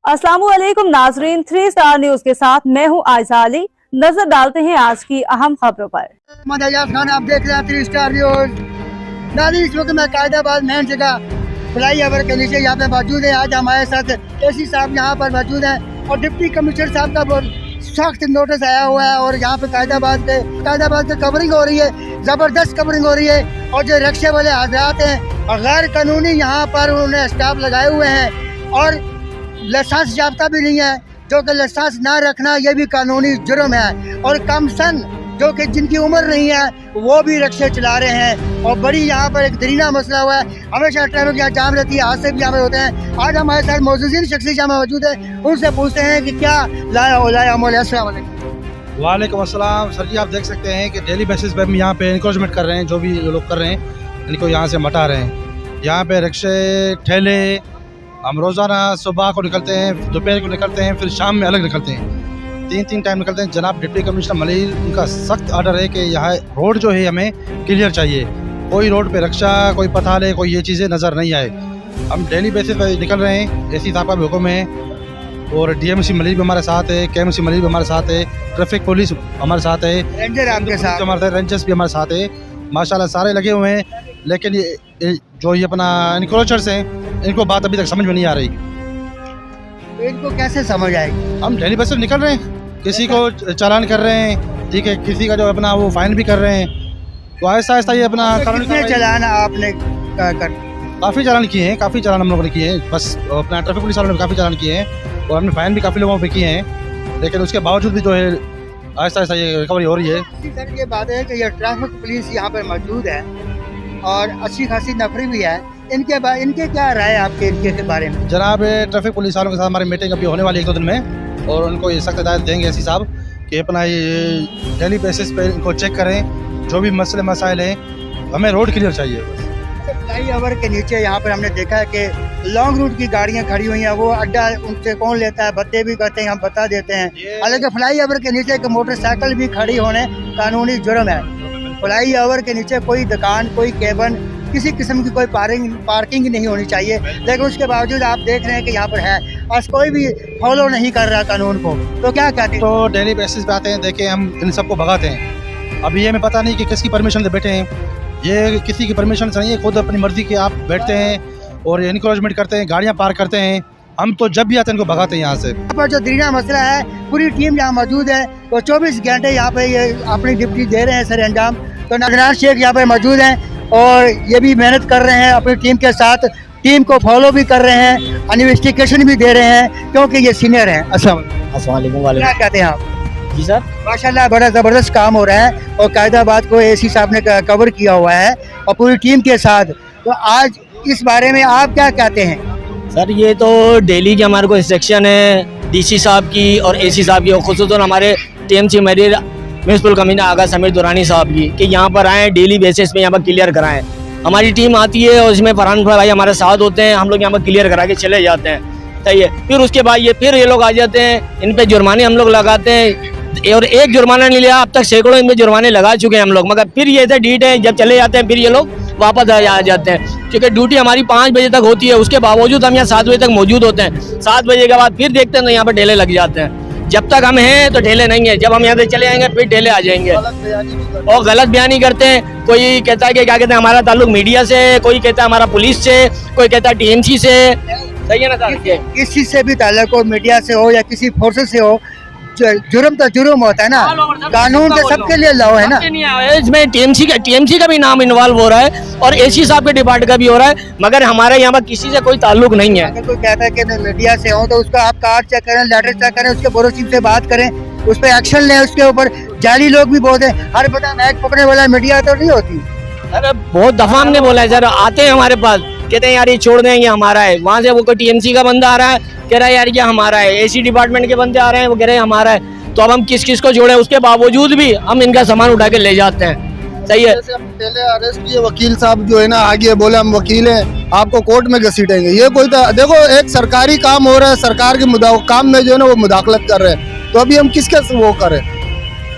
अस्सलामुअलैकुम नाजरीन, 3 star news के साथ मैं हूं आयशा अली। नजर डालते हैं आज की अहम खबरों पर। मोहम्मद एजाज खान, आप देख रहे हैं 3 स्टार न्यूज। नाज़रीन, इस वक्त मैं कायदाबाद मेन जगह फ्लाई ओवर के नीचे यहाँ पे मौजूद है। आज हमारे साथ एसी साहब यहाँ पर मौजूद हैं और डिप्टी कमिश्नर साहब का बहुत सख्त नोटिस आया हुआ है और यहाँ पे कायदाबाद पे कवरिंग हो रही है, जबरदस्त कवरिंग हो रही है। और जो रिक्शे वाले हजरात हैं और गैर कानूनी यहाँ पर उन्होंने स्टाफ लगाए हुए हैं और लाइसेंस याफ्ता भी नहीं है, जो कि लाइसेंस ना रखना ये भी कानूनी जुर्म है। और कम सन जो कि जिनकी उम्र नहीं है वो भी रिक्शे चला रहे हैं और बड़ी यहाँ पर एक दरीना मसला हुआ है। हमेशा ट्रैफिक यहाँ जाम रहती है, हादसे भी यहाँ पर होते हैं। आज हमारे साथ मौजूदीन शख्सियत यहाँ मौजूद है, उनसे पूछते हैं कि क्या लाया अमल है। अस्सलाम वालेकुम। वालेकुम अस्सलाम। सर जी, आप देख सकते हैं कि डेली बेसिस पे हम यहाँ पे इंक्रोचमेंट कर रहे हैं। जो भी लोग कर रहे हैं इनको यहाँ से हटा रहे हैं। यहाँ पे रिक्शे ठेले हम रोज़ाना सुबह को निकलते हैं, दोपहर को निकलते हैं, फिर शाम में अलग निकलते हैं। 3 टाइम निकलते हैं। जनाब डिप्टी कमिश्नर मलिक, उनका सख्त ऑर्डर है कि यहाँ रोड जो है हमें क्लियर चाहिए। कोई रोड पे रिक्शा, कोई पथाले, कोई ये चीज़ें नज़र नहीं आए। हम डेली बेसिस पर निकल रहे हैं। एसी साहब का भी हुक्म है और डीएमसी मलिक भी हमारे साथ है, केएमसी मलिक भी हमारे साथ है, ट्रैफिक पुलिस हमारे साथ है, रेंजर आपके साथ हमारे साथ, रेंजर्स भी हमारे साथ है। माशाल्लाह सारे लगे हुए हैं। लेकिन ये जो ये अपना इनक्रोचर्स हैं, इनको बात अभी तक समझ में नहीं आ रही। इनको कैसे समझ आएगी? हम डेली बस से निकल रहे हैं, किसी को चालान कर रहे हैं, ठीक है, किसी का जो अपना वो फाइन भी कर रहे हैं। तो आहिस्ता आहिस्ता ये अपना कितने चालान आपने काफ़ी चालान किए हैं, काफ़ी चालान हम लोगों ने किए हैं। बस अपना ट्रैफिक पुलिस वालों ने काफ़ी चालान किए हैं और हमने फाइन भी काफ़ी लोगों पे किए हैं। लेकिन उसके बावजूद भी जो है आहिस्ता आहिस्ता ये रिकवरी हो रही है। सर, ये बात है कि ये ट्रैफिक पुलिस यहाँ पर मौजूद है और अच्छी खासी नफरी भी है। इनके क्या राय है आपके इनके बारे में? जनाब ट्रैफिक पुलिस वालों के साथ हमारी मीटिंग अभी होने वाली 1-2 दिन में और उनको ये सख्त हिदायत देंगे एसी साहब कि अपना ये डेली बेसिस पे इनको चेक करें। जो भी मसले मसाइल हैं, हमें रोड क्लियर चाहिए बस। फ्लाई ओवर के नीचे यहाँ पर हमने देखा है कि लॉन्ग रूट की गाड़ियाँ खड़ी हुई हैं, वो अड्डा उनसे कौन लेता है, बत्ते भी कहते हैं, हम बता देते हैं। हालांकि फ्लाई ओवर के नीचे एक मोटरसाइकिल भी खड़ी होने कानूनी जुर्म है। फ्लाई ओवर के नीचे कोई दुकान, कोई केबिन, किसी किस्म की कोई पार्किंग नहीं होनी चाहिए। लेकिन उसके बावजूद आप देख रहे हैं कि यहाँ पर है और कोई भी फॉलो नहीं कर रहा कानून को। तो क्या कहते हैं? तो डेली बेसिस पे आते हैं, देखें हम इन सबको भगाते हैं। अभी ये हमें पता नहीं कि किसकी परमिशन से बैठे हैं, ये किसी की परमिशन से नहीं है, खुद अपनी मर्जी के आप बैठते हैं और इनक्रोचमेंट करते हैं, गाड़ियाँ पार्क करते हैं। हम तो जब भी आते हैं इनको भगाते हैं यहाँ से। यहाँ पर जो दरीना मसला है, पूरी टीम यहाँ मौजूद है और 24 घंटे यहाँ पे ये अपनी ड्यूटी दे रहे हैं सर अंजाम। तो नजरान शेख यहाँ पर मौजूद हैं और ये भी मेहनत कर रहे हैं अपनी टीम के साथ, टीम को फॉलो भी कर रहे हैं, इन्वेस्टिगेशन भी दे रहे हैं क्योंकि ये सीनियर हैं। अस्सलाम वालेकुम। क्या कहते हैं आप? जी सर, माशाल्लाह बड़ा ज़बरदस्त काम हो रहा है और कायदाबाद को एसी साहब ने कवर किया हुआ है और पूरी टीम के साथ। तो आज इस बारे में आप क्या कहते हैं? सर ये तो डेली की हमारे को इंस्ट्रक्शन है डीसी साहब की और एसी साहब की और खुसूसन हमारे टीएमसी मरीर म्यूनसिपल कमिश्नर आगा समीर दुरानी साहब की कि यहाँ पर आएँ, डेली बेसिस पे यहाँ पर क्लियर कराएं। हमारी टीम आती है और इसमें फरहान भाई हमारे साथ होते हैं, हम लोग यहाँ पर क्लियर करा के चले जाते हैं। सही है। फिर उसके बाद ये लोग आ जाते हैं, इन पर जुर्माने हम लोग लगाते हैं और एक जुर्माना नहीं लिया, अब तक सैकड़ों इनमें जुर्माने लगा चुके हैं हम लोग। मगर फिर ये ऐसे डीट है, जब चले जाते हैं फिर ये लोग वापस आ जाते हैं। क्योंकि ड्यूटी हमारी 5 बजे तक होती है, उसके बावजूद हम यहाँ 7 बजे तक मौजूद होते हैं। 7 बजे के बाद फिर देखते हैं तो यहाँ पर ढेले लग जाते हैं। जब तक हम हैं तो ढेले नहीं है, जब हम यहाँ से चले आएंगे फिर ढेले आ जाएंगे और गलत बयानी करते हैं। कोई कहता है कि क्या कहते हैं हमारा ताल्लुक मीडिया से, कोई कहता है हमारा पुलिस से, कोई कहता है टीएमसी से। सही है ना सर? किस चीज़ से भी ताल्लुक हो, मीडिया से हो या किसी फोर्सेस से हो, जुर्म तो जुर्म होता है ना, कानून के सबके लिए लॉ है ना। इसमें टीएमसी का भी नाम इन्वॉल्व हो रहा है और एसी साहब के डिपार्टमेंट का भी हो रहा है, मगर हमारे यहाँ पर किसी से कोई ताल्लुक नहीं है। अगर कोई कहता है कि मीडिया से हो तो उसका आप कार्ड चेक करें, लेटर चेक करें, उसके ब्यूरो चीफ से बात करें, उस पर एक्शन लें। उसके ऊपर जाली लोग भी बहुत है, हर बता मैच पकड़ने वाला मीडिया तो नहीं होती। अरे बहुत दफा हमने बोला है सर, आते हैं हमारे पास, कहते हैं यार ये छोड़ दें, ये हमारा है। वहाँ से वो कोई टीएमसी का बंदा आ रहा है, कह रहा है यार ये हमारा है। एसी डिपार्टमेंट के बंदे आ रहे हैं, वो कह रहे हैं हमारा है। तो अब हम किस किस को जोड़े, उसके बावजूद भी हम इनका सामान उठा के ले जाते हैं। सही है। पहले अरेस्ट किए वकील साहब जो है ना, आगे बोले हम वकील हैं, आपको कोर्ट में घसीटेंगे। ये कोई देखो एक सरकारी काम हो रहा है, सरकार के काम में जो है ना वो मुदाखलत कर रहे हैं, तो अभी हम किसके वो करें?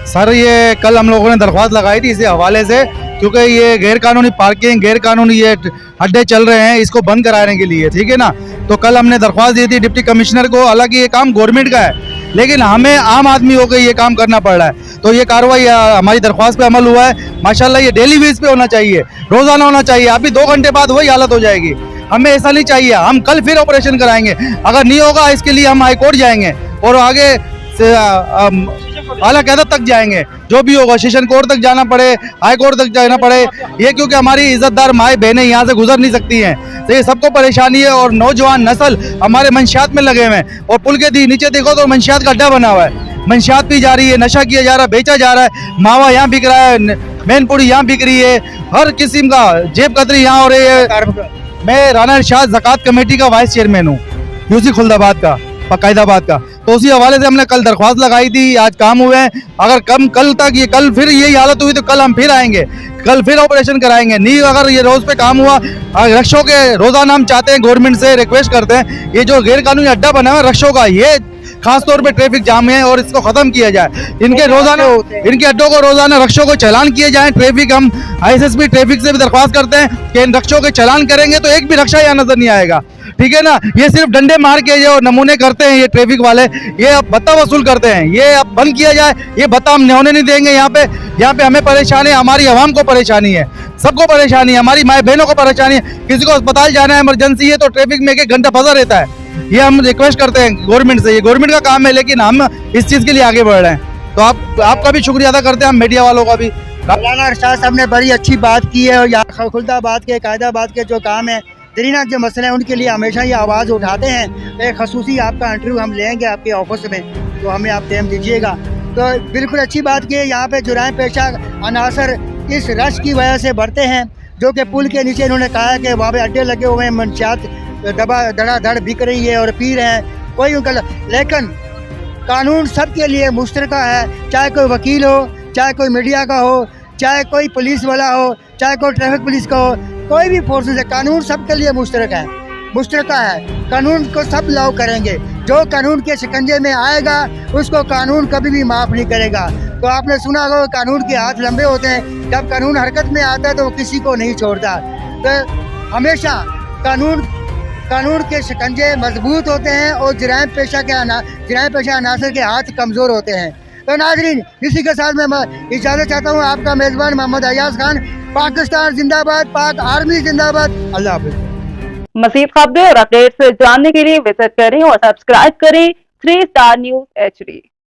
सर ये कल हम लोगों ने दरख्वास्त लगाई थी इसी हवाले से, क्योंकि ये गैर कानूनी पार्किंग, गैर कानूनी ये अड्डे चल रहे हैं, इसको बंद कराने के लिए, ठीक है ना। तो कल हमने दरख्वास्त दी थी डिप्टी कमिश्नर को, हालांकि ये काम गवर्नमेंट का है लेकिन हमें आम आदमी होकर ये काम करना पड़ रहा है। तो ये कार्रवाई हमारी दरख्वास्त पे अमल हुआ है माशाल्लाह। ये डेली बेस पे होना चाहिए, रोजाना होना चाहिए। अभी 2 घंटे बाद वही हालत हो जाएगी। हमें ऐसा नहीं चाहिए। हम कल फिर ऑपरेशन कराएंगे, अगर नहीं होगा इसके लिए हम हाई कोर्ट जाएंगे और आगे से आला क़यादत तक जाएंगे। जो भी होगा सेशन कोर्ट तक जाना पड़े, हाई कोर्ट तक जाना पड़े, ये क्योंकि हमारी इज्जतदार माए बहनें यहाँ से गुजर नहीं सकती हैं, तो ये सबको परेशानी है। और नौजवान नस्ल हमारे मंशियात में लगे हुए हैं और पुल के नीचे देखो तो मंशियात का अड्डा बना हुआ है। मंशियात पी जा रही है, नशा किया जा रहा है, बेचा जा रहा है, मावा यहाँ बिक रहा है, मैनपुरी यहाँ बिक रही है, हर किस्म का जेब कतरी यहाँ हो रही है। मैं राना इरशाद ज़कात कमेटी का वाइस चेयरमैन हूँ, यूसी खुल्दाबाद का, कायदाबाद का। तो उसी हवाले से हमने कल दरख्वास्त लगाई थी, आज काम हुए हैं। अगर कल तक ये कल फिर यही हालत हुई तो कल हम फिर आएंगे, कल फिर ऑपरेशन कराएंगे। नहीं अगर ये रोज पे काम हुआ, रक्षों के रोजाना हम चाहते हैं, गवर्नमेंट से रिक्वेस्ट करते हैं, ये जो गैर कानूनी अड्डा बना हुआ है रक्षों का, ये खास तौर पे ट्रैफिक जाम है और इसको खत्म किया जाए। इनके रोजाना इनके अड्डों को रोजाना रक्षों को चालान किए जाए। ट्रैफिक हम ISSP ट्रैफिक से भी दरख्वास्त करते हैं कि इन रक्षों के चालान करेंगे तो एक भी रक्षा यहाँ नजर नहीं आएगा, ठीक है ना। ये सिर्फ डंडे मार के जो नमूने करते हैं ये ट्रैफिक वाले, ये अब भत्ता वसूल करते हैं, ये अब बंद किया जाए। ये भत्ता हम होने नहीं देंगे। यहाँ पे हमें परेशानी है, हमारी आवाम को परेशानी है, सबको परेशानी है, हमारी माए बहनों को परेशानी है। किसी को अस्पताल जाना है, इमरजेंसी है, तो ट्रैफिक में 1 घंटा फंसा रहता है। ये हम रिक्वेस्ट करते हैं गवर्नमेंट से, ये गवर्नमेंट का काम है लेकिन हम इस चीज के लिए आगे बढ़ रहे हैं। तो आपका भी शुक्रिया अदा करते हैं, हम मीडिया वालों का भी। राना इरशाद साहब ने बड़ी अच्छी बात की है और यहाँ खुल्दाबाद के कायदाबाद के जो काम है, दरीना के मसले हैं, उनके लिए हमेशा ये आवाज़ उठाते हैं। एक खसूसी आपका इंटरव्यू हम लेंगे आपके ऑफिस में, तो हमें आप टाइम दीजिएगा। तो बिल्कुल अच्छी बात की है। यहाँ पे जुराम पेशा अनासर इस रश की वजह से बढ़ते हैं, जो कि पुल के नीचे इन्होंने कहा है कि वहाँ पे अड्डे लगे हुए हैं, मंशियात धड़ाधड़ बिक रही है और पी रहे हैं, कोई उनका। लेकिन कानून सबके लिए मुश्तरका है, चाहे कोई वकील हो, चाहे कोई मीडिया का हो, चाहे कोई पुलिस वाला हो, चाहे कोई ट्रैफिक पुलिस का हो, कोई भी फोर्सेस है, कानून सबके लिए मुश्तरका है। कानून को सब लागू करेंगे। जो कानून के शिकंजे में आएगा उसको कानून कभी भी माफ़ नहीं करेगा। तो आपने सुना होगा कानून के हाथ लंबे होते हैं, जब कानून हरकत में आता है तो वो किसी को नहीं छोड़ता। तो हमेशा कानून के शिकंजे मजबूत होते हैं और जराइम पेशा अनासर के हाथ कमज़ोर होते हैं। तो नाज़रीन, इसी के साथ मैं इजाज़त चाहता हूँ। आपका मेज़बान मोहम्मद अयाज खान। पाकिस्तान जिंदाबाद, पाक आर्मी जिंदाबाद। अल्लाह हाफ़िज़। मज़ीद खबरें और अपडेट्स जानने के लिए विजिट करें और सब्सक्राइब करें 3 स्टार न्यूज़ HD।